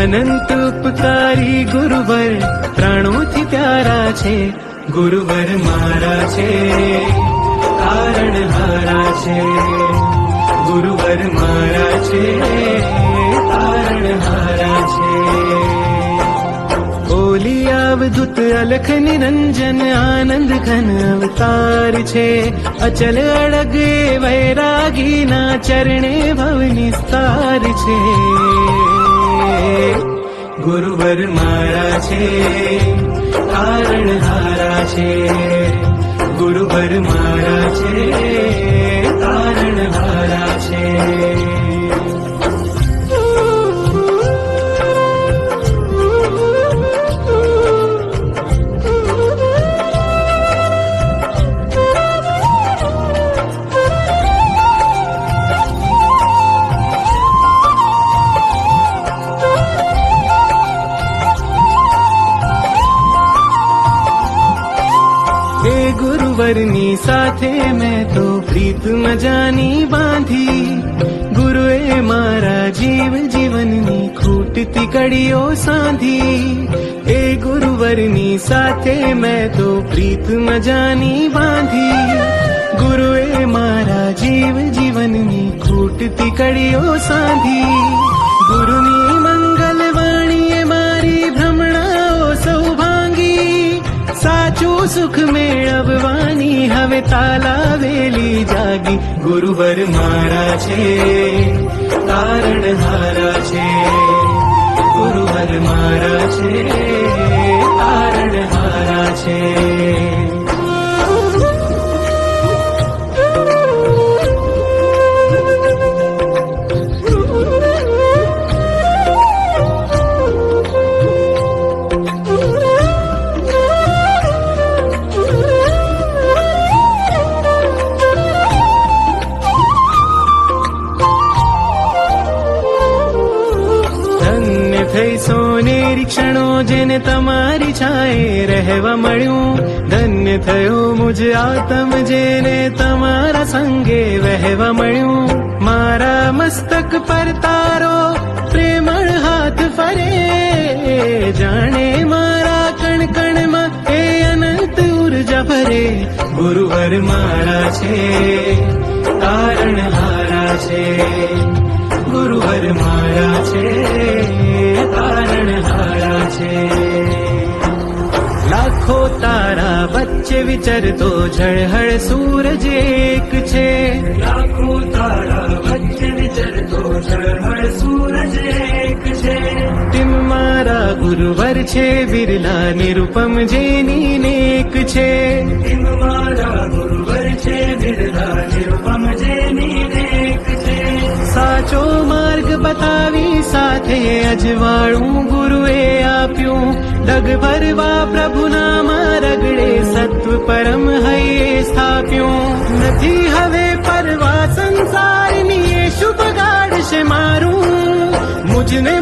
અનંત ઉપકારી ગુરુવર પ્રાણોથી પ્યારા છે. ગુરુવર મારા છે, તારણ હારા છે. ગુરુવર મારા છે, તારણ હારા છે. બોલી અવધૂત અલખ નિરંજન આનંદ ઘન અવતાર છે. અચલ અડગે વૈરાગીના ચરણે ભવ નિસ્તાર છે. ગુરુવર મારા છે, તારણ હારા છે. ગુરુવર મારા છે, તારણ હારા છે. ગુરુવરની સાથે મેં તો પ્રીત મજાની બાંધી. ગુરુએ મારા જીવનની ખૂટતી કડીઓ સાંધી. એ ગુરુવરની સાથે મેં તો પ્રીત મજાની બાંધી. ગુરુએ મારા જીવનની ખૂટતી કડીઓ સાંધી. ગુરુની મંગલવાણીએ મારી ભ્રમણાઓ સૌ ભાંગી. સાચું સુખ મેળવવાની હવે તાલાવેલી જાગી. ગુરુવર મારા છે, તારણ હારા છે. ગુરુવર મારા છે, તારણ હારા છે. થઈ સોનેરી ક્ષણો જેને તમારી છાયે રહેવા મળ્યું. ધન્ય થયો મુજ આતમ જેને તમારા સંગે વહેવા મળ્યું. મારા મસ્તક પર તારો પ્રેમળ હાથ ફરે. જાણે મારા કણ કણમાં એ અનંત ઉર્જા ભરે. ગુરુવર મારા છે, તારણ હારા છે. ગુરુવર મારા છે, તારણ હારા છે. લાખો તારા વચ્ચે વિચરતો ઝળહળ સૂરજ એક છે. લાખો તારા વચ્ચે વિચરતો ઝળહળ સૂરજ એક છે. તિમ મારા ગુરુવર છે, વિરલા નિરુપમ જેની નેક છે. તિમ મારા ગુરુવર છે, વિરલા નિરુપમ જેની નેક છે. સાચો માર્ગ બતાવી સાથે અજવાળું ગુરુએ આપ્યું. ડગ ભરવા પ્રભુના રગડે સત્વ પરમ હૈયે સ્થાપ્યું. નથી હવે પરવા સંસારની એ શુભ ગાડશે મારું. મુજને